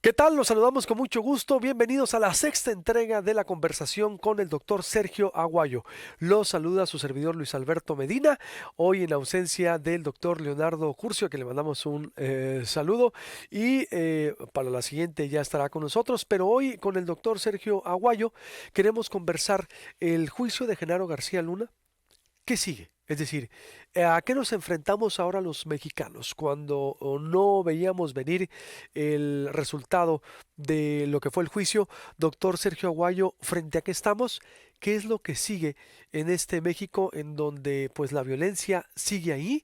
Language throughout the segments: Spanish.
¿Qué tal? Los saludamos con mucho gusto. Bienvenidos a la sexta entrega de la conversación con el doctor Sergio Aguayo. Los saluda su servidor Luis Alberto Medina, hoy en ausencia del doctor Leonardo Curcio, que le mandamos un saludo y para la siguiente ya estará con nosotros, pero hoy con el doctor Sergio Aguayo queremos conversar el juicio de Genaro García Luna. ¿Qué sigue? Es decir, ¿a qué nos enfrentamos ahora los mexicanos cuando no veíamos venir el resultado de lo que fue el juicio? Doctor Sergio Aguayo, ¿frente a qué estamos? ¿Qué es lo que sigue en este México en donde pues la violencia sigue ahí,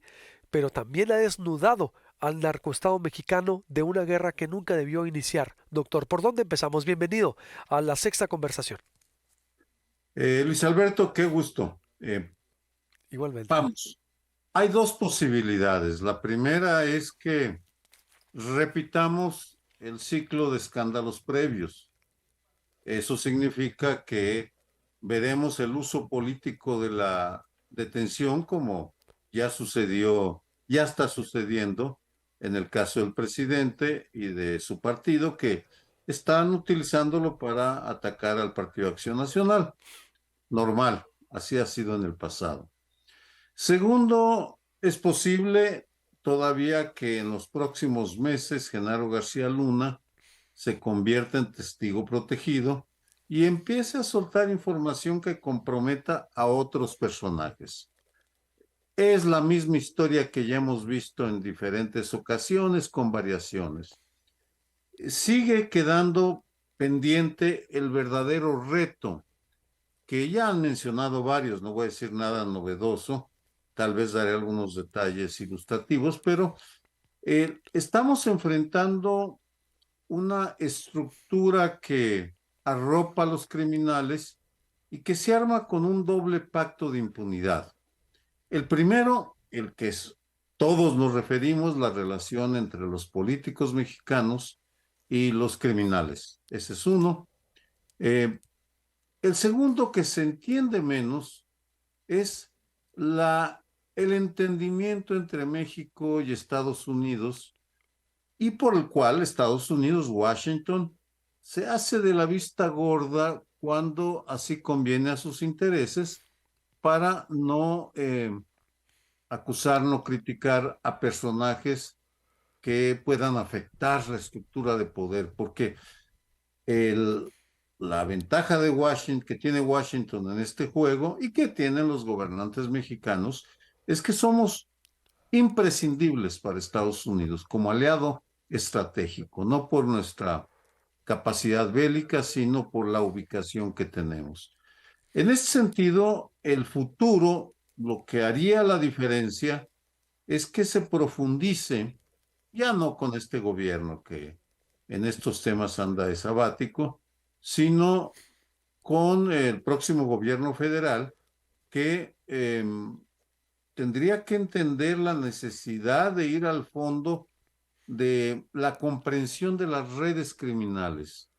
pero también ha desnudado al narcoestado mexicano de una guerra que nunca debió iniciar? Doctor, ¿por dónde empezamos? Bienvenido a la sexta conversación. Luis Alberto, qué gusto. Igualmente. Vamos, hay dos posibilidades. La primera es que repitamos el ciclo de escándalos previos. Eso significa que veremos el uso político de la detención como ya sucedió, ya está sucediendo en el caso del presidente y de su partido, que están utilizándolo para atacar al Partido Acción Nacional. Normal, así ha sido en el pasado. Segundo, es posible todavía que en los próximos meses Genaro García Luna se convierta en testigo protegido y empiece a soltar información que comprometa a otros personajes. Es la misma historia que ya hemos visto en diferentes ocasiones con variaciones. Sigue quedando pendiente el verdadero reto que ya han mencionado varios, no voy a decir nada novedoso, tal vez daré algunos detalles ilustrativos, pero estamos enfrentando una estructura que arropa a los criminales y que se arma con un doble pacto de impunidad. El primero, el que es, todos nos referimos, la relación entre los políticos mexicanos y los criminales. Ese es uno. Eh, el segundo, que se entiende menos, es la, el entendimiento entre México y Estados Unidos, y por el cual Estados Unidos, Washington, se hace de la vista gorda cuando así conviene a sus intereses para no acusar, no criticar a personajes que puedan afectar la estructura de poder, porque el, la ventaja de Washington, que tiene Washington en este juego y que tienen los gobernantes mexicanos, es que somos imprescindibles para Estados Unidos como aliado estratégico, no por nuestra capacidad bélica, sino por la ubicación que tenemos. En ese sentido, el futuro, lo que haría la diferencia es que se profundice, ya no con este gobierno que en estos temas anda de sabático, sino con el próximo gobierno federal que tendría que entender la necesidad de ir al fondo de la comprensión de las redes criminales.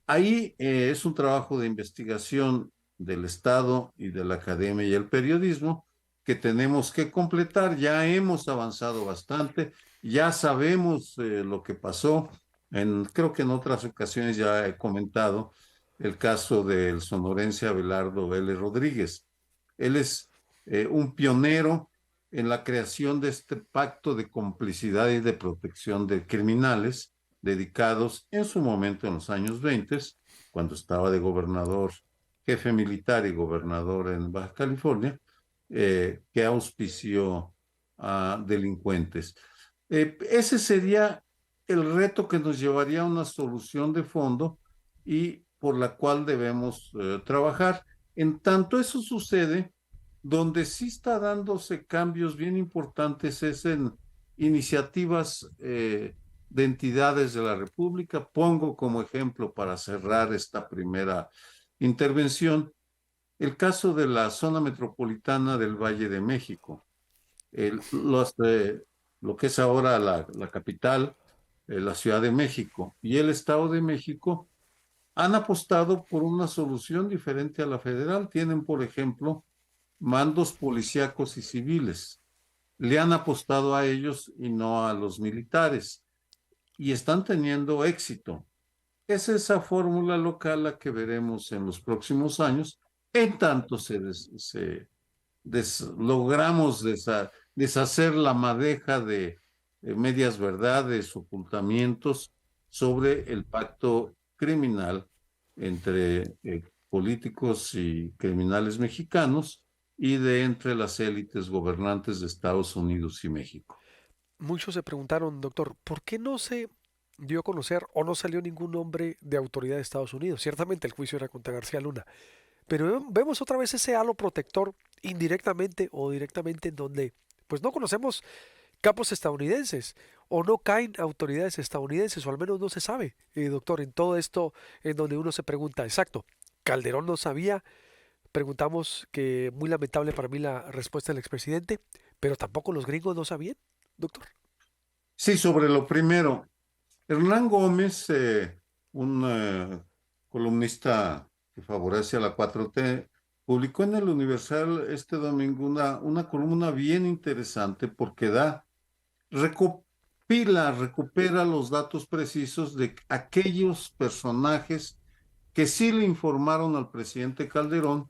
Ahí es un trabajo de investigación del Estado y de la academia y el periodismo que tenemos que completar. Ya hemos avanzado bastante, ya sabemos lo que pasó. Creo que en otras ocasiones ya he comentado el caso del sonorense Abelardo Vélez Rodríguez. Él es un pionero en la creación de este pacto de complicidad y de protección de criminales dedicados en su momento en los años 20, cuando estaba de gobernador, jefe militar y gobernador en Baja California, que auspició a delincuentes. Ese sería el reto que nos llevaría a una solución de fondo y por la cual debemos trabajar. En tanto eso sucede, donde sí está dándose cambios bien importantes es en iniciativas de entidades de la República. Pongo como ejemplo para cerrar esta primera intervención el caso de la zona metropolitana del Valle de México. Los, lo que es ahora la capital, la Ciudad de México y el Estado de México han apostado por una solución diferente a la federal. Tienen, por ejemplo, mandos policíacos y civiles. Le han apostado a ellos y no a los militares. y están teniendo éxito. Es esa fórmula local la que veremos en los próximos años, en tanto logramos deshacer la madeja de medias verdades, ocultamientos sobre el pacto criminal entre políticos y criminales mexicanos y de entre las élites gobernantes de Estados Unidos y México. Muchos se preguntaron, doctor, ¿por qué no se dio a conocer o no salió ningún nombre de autoridad de Estados Unidos? Ciertamente el juicio era contra García Luna, pero vemos otra vez ese halo protector indirectamente o directamente en donde pues no conocemos capos estadounidenses o no caen autoridades estadounidenses o al menos no se sabe, doctor, en todo esto en donde uno se pregunta, exacto, Calderón no sabía, preguntamos que muy lamentable para mí la respuesta del expresidente, pero tampoco los gringos no sabían, doctor. Sí, sobre lo primero, Hernán Gómez, un columnista que favorece a la 4T, publicó en el Universal este domingo una columna bien interesante porque recupera los datos precisos de aquellos personajes que sí le informaron al presidente Calderón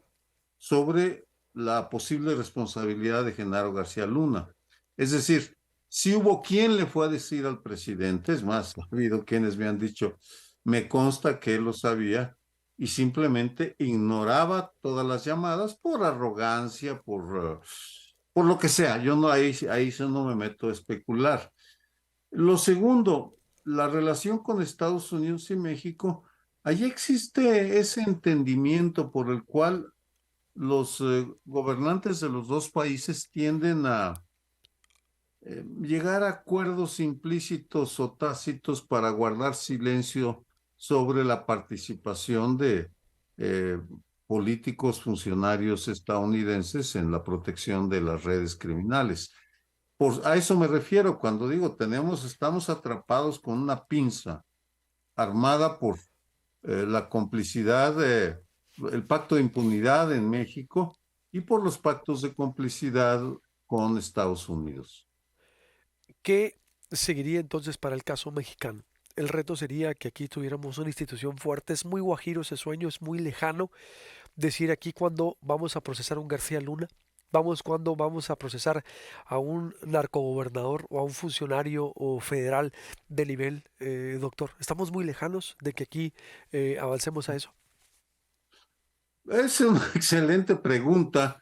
sobre la posible responsabilidad de Genaro García Luna. Es decir, si hubo quien le fue a decir al presidente, es más, ha habido quienes me han dicho, me consta que él lo sabía y simplemente ignoraba todas las llamadas por arrogancia, por lo que sea. Yo no, ahí sí no me meto a especular. Lo segundo, la relación con Estados Unidos y México, ahí existe ese entendimiento por el cual los gobernantes de los dos países tienden a llegar a acuerdos implícitos o tácitos para guardar silencio sobre la participación de eh, políticos funcionarios estadounidenses en la protección de las redes criminales. A eso me refiero cuando digo estamos atrapados con una pinza armada por la complicidad, el pacto de impunidad en México y por los pactos de complicidad con Estados Unidos. ¿Qué seguiría entonces para el caso mexicano? El reto sería que aquí tuviéramos una institución fuerte. Es muy guajiro ese sueño, es muy lejano decir aquí cuándo vamos a procesar a un García Luna, vamos cuándo vamos a procesar a un narcogobernador o a un funcionario o federal de nivel, doctor. Estamos muy lejanos de que aquí avancemos a eso. Es una excelente pregunta.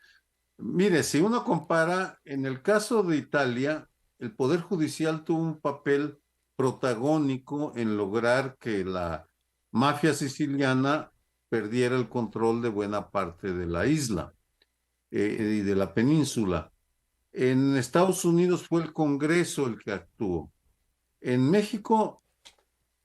Mire, si uno compara, en el caso de Italia, el Poder Judicial tuvo un papel protagónico en lograr que la mafia siciliana perdiera el control de buena parte de la isla y de la península. En Estados Unidos fue el Congreso el que actuó. En México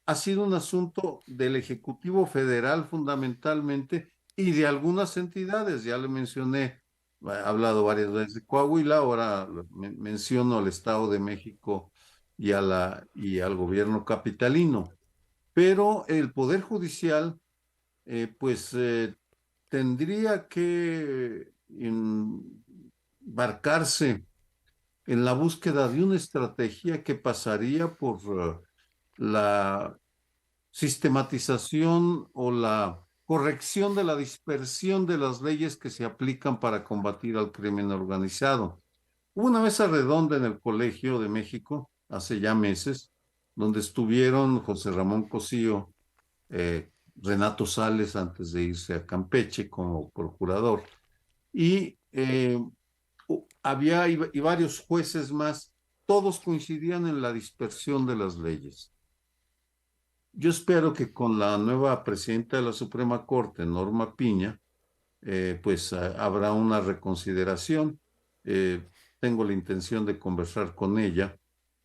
ha sido un asunto del Ejecutivo Federal fundamentalmente y de algunas entidades. Ya le mencioné, he hablado varias veces de Coahuila, ahora menciono al Estado de México y al gobierno capitalino. Pero el Poder Judicial, pues tendría que embarcarse en la búsqueda de una estrategia que pasaría por la sistematización o la corrección de la dispersión de las leyes que se aplican para combatir al crimen organizado. Hubo una mesa redonda en el Colegio de México hace ya meses, donde estuvieron José Ramón Cosío, Renato Sales antes de irse a Campeche como procurador, y había y varios jueces más, todos coincidían en la dispersión de las leyes. Yo espero que con la nueva presidenta de la Suprema Corte, Norma Piña, pues habrá una reconsideración. Eh, Tengo la intención de conversar con ella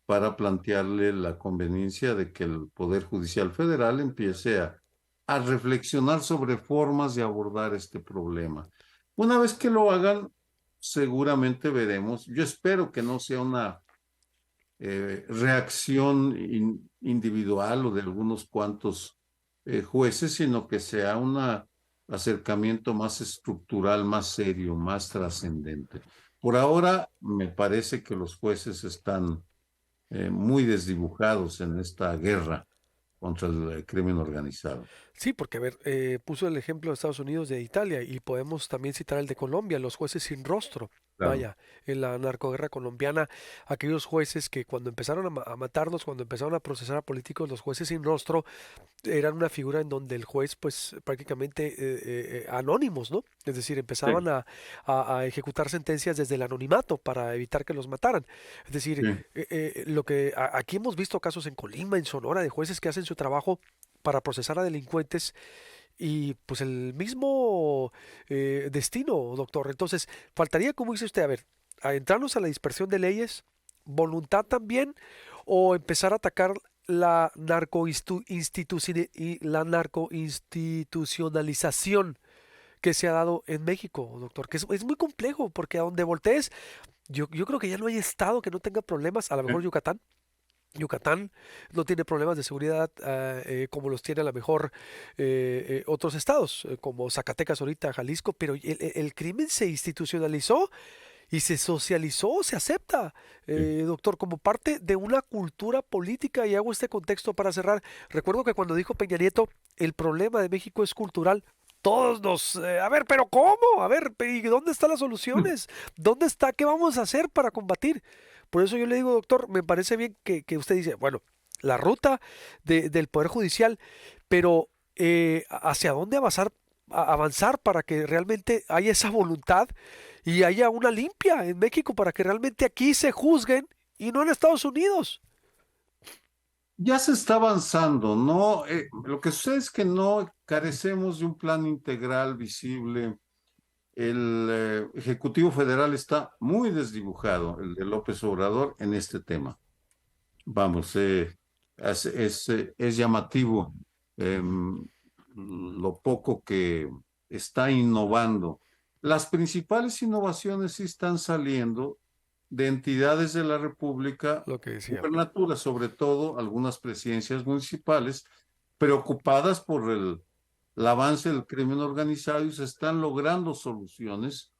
para plantearle la conveniencia de que el Poder Judicial Federal empiece a reflexionar sobre formas de abordar este problema. Una vez que lo hagan, seguramente veremos. Yo espero que no sea una reacción individual o de algunos cuantos jueces, sino que sea un acercamiento más estructural, más serio, más trascendente. Por ahora, me parece que los jueces están muy desdibujados en esta guerra contra el crimen organizado. Sí, porque a ver, puso el ejemplo de Estados Unidos, de Italia, y podemos también citar el de Colombia, los jueces sin rostro. Claro, Vaya, en la narcoguerra colombiana, aquellos jueces que cuando empezaron a matarlos, cuando empezaron a procesar a políticos, los jueces sin rostro eran una figura en donde el juez, pues prácticamente anónimos, ¿no? Es decir, empezaban sí, a ejecutar sentencias desde el anonimato para evitar que los mataran. Es decir, sí. aquí hemos visto casos en Colima, en Sonora, de jueces que hacen su trabajo para procesar a delincuentes y pues el mismo destino, doctor. Entonces, faltaría, como dice usted, a ver, a entrarnos a la dispersión de leyes, voluntad también, o empezar a atacar la la narcoinstitucionalización que se ha dado en México, doctor, que es muy complejo, porque a donde voltees, yo creo que ya no hay estado que no tenga problemas, a lo mejor Sí. Yucatán. Yucatán no tiene problemas de seguridad como los tiene a lo mejor otros estados, como Zacatecas ahorita, Jalisco, pero el crimen se institucionalizó y se socializó, se acepta, Sí. doctor, como parte de una cultura política. Y hago este contexto para cerrar. Recuerdo que cuando dijo Peña Nieto, el problema de México es cultural. Todos a ver, pero ¿cómo? A ver, ¿y dónde están las soluciones? ¿Dónde está? ¿Qué vamos a hacer para combatir? Por eso yo le digo, doctor, me parece bien que usted dice, bueno, la ruta del Poder Judicial, pero ¿hacia dónde avanzar para que realmente haya esa voluntad y haya una limpia en México para que realmente aquí se juzguen y no en Estados Unidos? Ya se está avanzando, ¿no? Lo que sucede es que no carecemos de un plan integral visible. El Ejecutivo Federal está muy desdibujado, el de López Obrador, en este tema. Vamos, es llamativo lo poco que está innovando. Las principales innovaciones sí están saliendo de entidades de la República, Lo que decía. gubernaturas, sobre todo algunas presidencias municipales, preocupadas por el avance del crimen organizado y se están logrando soluciones.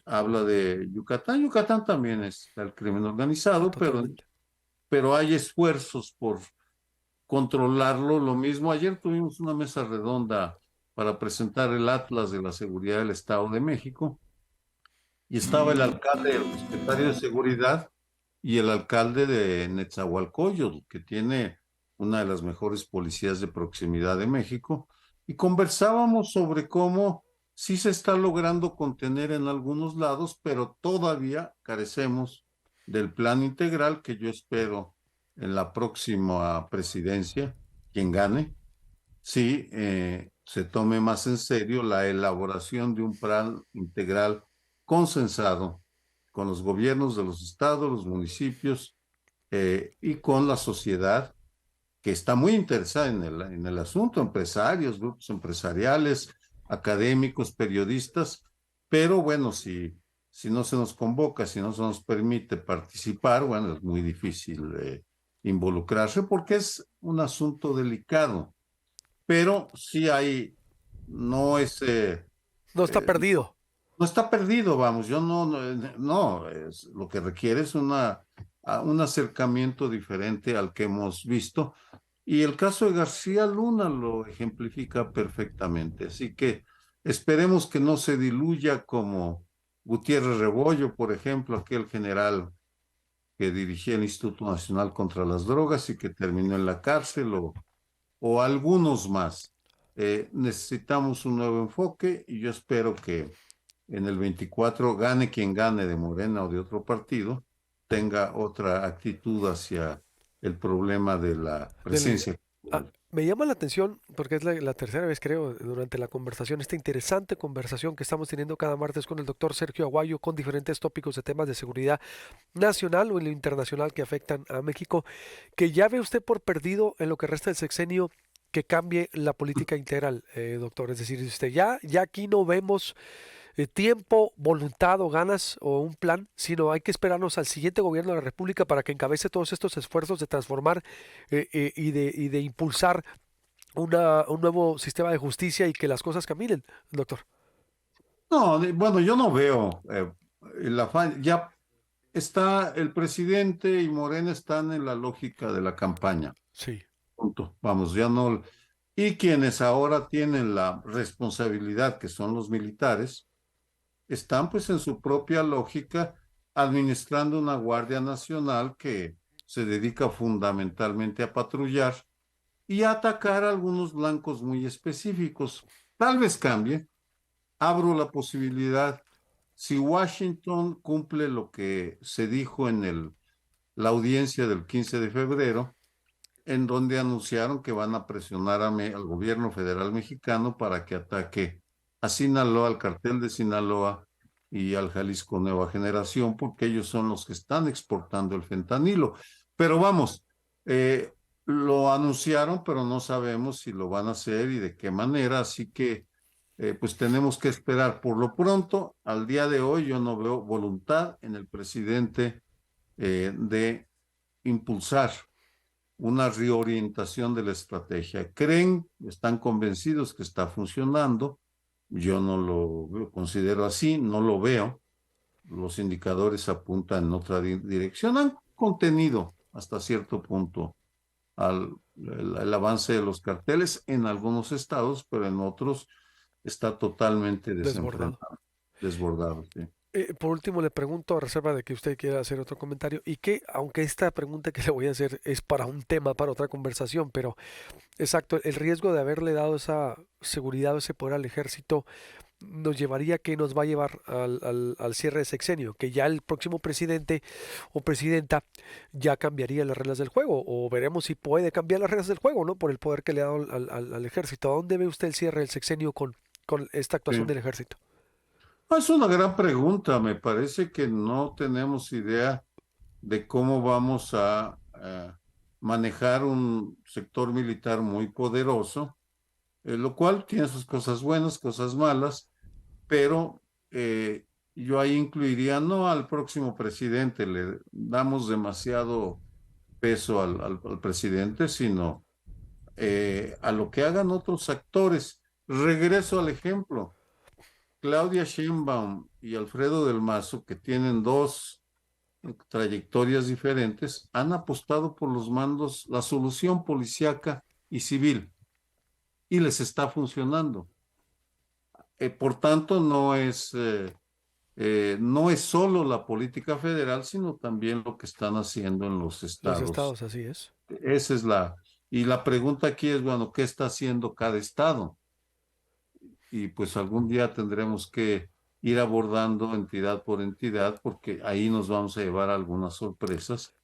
Habla de Yucatán. Yucatán también es el crimen organizado, Totalmente. pero hay esfuerzos por controlarlo. Lo mismo, ayer tuvimos una mesa redonda para presentar el Atlas de la Seguridad del Estado de México y estaba el alcalde, el secretario de Seguridad y el alcalde de Netzahualcóyotl, que tiene una de las mejores policías de proximidad de México, y conversábamos sobre cómo sí se está logrando contener en algunos lados, pero todavía carecemos del plan integral que yo espero en la próxima presidencia, quien gane, sí se tome más en serio la elaboración de un plan integral consensado con los gobiernos de los estados, los municipios y con la sociedad que está muy interesada en el asunto, empresarios, grupos empresariales, académicos, periodistas, pero bueno, si no se nos convoca, si no se nos permite participar, bueno, es muy difícil involucrarse porque es un asunto delicado, pero sí hay, no es, No está eh, perdido. no está perdido, vamos, yo no, lo que requiere es un acercamiento diferente al que hemos visto. Y el caso de García Luna lo ejemplifica perfectamente. Así que esperemos que no se diluya como Gutiérrez Rebollo, por ejemplo, aquel general que dirigía el Instituto Nacional contra las Drogas y que terminó en la cárcel, o algunos más. Necesitamos un nuevo enfoque y yo espero que en el 24 gane quien gane de Morena o de otro partido, tenga otra actitud hacia el problema de la Del, presencia ah, cultural. me llama la atención, porque es la tercera vez, creo, durante la conversación, esta interesante conversación que estamos teniendo cada martes con el doctor Sergio Aguayo, con diferentes tópicos de temas de seguridad nacional o en lo internacional que afectan a México, que ya ve usted por perdido en lo que resta del sexenio que cambie la política integral, doctor. Es decir, usted ya aquí no vemos tiempo, voluntad o ganas o un plan, sino hay que esperarnos al siguiente gobierno de la República para que encabece todos estos esfuerzos de transformar y de impulsar un nuevo sistema de justicia y que las cosas caminen, doctor. No, bueno, yo no veo el afán, ya está el presidente y Morena están en la lógica de la campaña. Sí, Punto. Vamos, ya no. Y quienes ahora tienen la responsabilidad, que son los militares, están pues en su propia lógica administrando una Guardia Nacional que se dedica fundamentalmente a patrullar y a atacar a algunos blancos muy específicos. Tal vez cambie. Abro la posibilidad. Si Washington cumple lo que se dijo en la audiencia del 15 de febrero, en donde anunciaron que van a presionar al gobierno federal mexicano para que ataque a Sinaloa, al cartel de Sinaloa y al Jalisco Nueva Generación, porque ellos son los que están exportando el fentanilo. Pero vamos, lo anunciaron, pero no sabemos si lo van a hacer y de qué manera, así que pues tenemos que esperar. Por lo pronto, al día de hoy yo no veo voluntad en el presidente de impulsar una reorientación de la estrategia. Creen, están convencidos que está funcionando. Yo no lo considero así, no lo veo. Los indicadores apuntan en otra dirección. Han contenido hasta cierto punto el avance de los carteles en algunos estados, pero en otros está totalmente desbordado. desenfrenado, desbordado. Sí. Por último, le pregunto, a reserva de que usted quiera hacer otro comentario, y que, aunque esta pregunta que le voy a hacer es para un tema, para otra conversación, pero exacto, el riesgo de haberle dado esa seguridad o ese poder al ejército nos llevaría, que nos va a llevar al cierre de sexenio, que ya el próximo presidente o presidenta ya cambiaría las reglas del juego, o veremos si puede cambiar las reglas del juego, ¿no? Por el poder que le ha dado al ejército. ¿A dónde ve usted el cierre del sexenio con esta actuación Sí. del ejército? Es una gran pregunta. Me parece que no tenemos idea de cómo vamos a manejar un sector militar muy poderoso, lo cual tiene sus cosas buenas, cosas malas, pero yo ahí incluiría no al próximo presidente, le damos demasiado peso al presidente, sino a lo que hagan otros actores. Regreso al ejemplo. Claudia Sheinbaum y Alfredo del Mazo, que tienen dos trayectorias diferentes, han apostado por los mandos, la solución policíaca y civil, y les está funcionando. Por tanto, no es solo la política federal, sino también lo que están haciendo en los Los estados. estados, así es. Esa es y la pregunta aquí es, bueno, ¿qué está haciendo cada estado? Y pues algún día tendremos que ir abordando entidad por entidad, porque ahí nos vamos a llevar algunas sorpresas,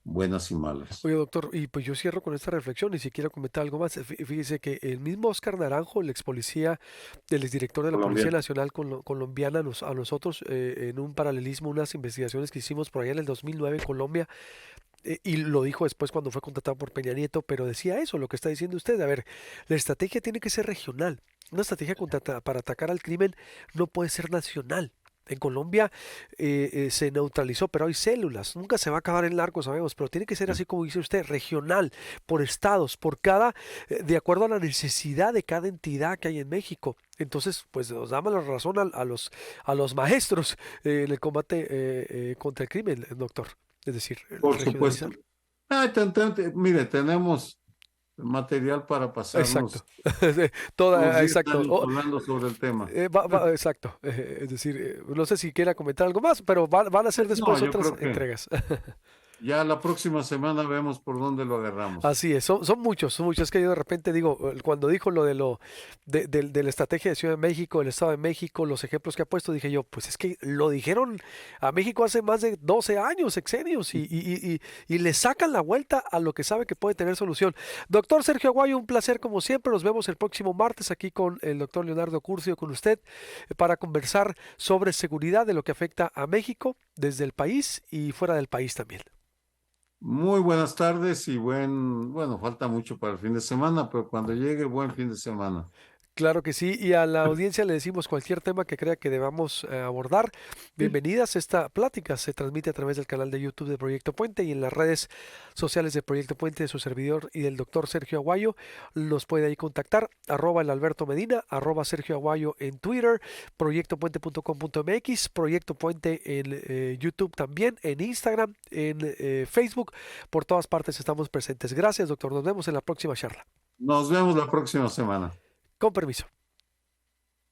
buenas y malas. Oye, doctor, y pues yo cierro con esta reflexión y si quiero comentar algo más. Fíjese que el mismo Oscar Naranjo, el ex policía, el exdirector de la Policía Colombia. Nacional colombiana, a nosotros, en un paralelismo, unas investigaciones que hicimos por allá en el 2009 en Colombia, y lo dijo después cuando fue contratado por Peña Nieto, pero decía eso, lo que está diciendo usted. A ver, la estrategia tiene que ser regional. Una estrategia para atacar al crimen no puede ser nacional. En Colombia se neutralizó, pero hay células. Nunca se va a acabar el narco, sabemos, pero tiene que ser así como dice usted, regional, por estados, de acuerdo a la necesidad de cada entidad que hay en México. Entonces, pues nos damos la razón a los maestros en el combate contra el crimen, doctor. Es decir, Por supuesto. regionalizar. Mire, tenemos material para Exacto. pasarnos unos 10 Exacto. años hablando sobre el tema. Exacto. Es decir, no sé si quiera comentar algo más, pero van a ser No, después yo otras creo que entregas. ya la próxima semana vemos por dónde lo agarramos. Así es, son muchos, son muchos. Es que yo de repente digo, cuando dijo lo de la estrategia de Ciudad de México, el Estado de México, los ejemplos que ha puesto, dije yo, pues es que lo dijeron a México hace más de 12 años, sexenios, y le sacan la vuelta a lo que sabe que puede tener solución. Doctor Sergio Aguayo, un placer como siempre. Nos vemos el próximo martes aquí con el doctor Leonardo Curcio, con usted, para conversar sobre seguridad de lo que afecta a México desde el país y fuera del país también. Muy buenas tardes y bueno, falta mucho para el fin de semana, pero cuando llegue, buen fin de semana. Claro que sí, y a la audiencia le decimos cualquier tema que crea que debamos abordar. Sí. Bienvenidas. Esta plática se transmite a través del canal de YouTube de Proyecto Puente y en las redes sociales de Proyecto Puente de su servidor y del doctor Sergio Aguayo. Los puede ahí contactar, @, el Alberto Medina, @Sergio Aguayo en Twitter, proyectopuente.com.mx, Proyecto Puente en YouTube también, en Instagram, en Facebook. Por todas partes estamos presentes. Gracias, doctor. Nos vemos en la próxima charla. Nos vemos la próxima semana. Con permiso.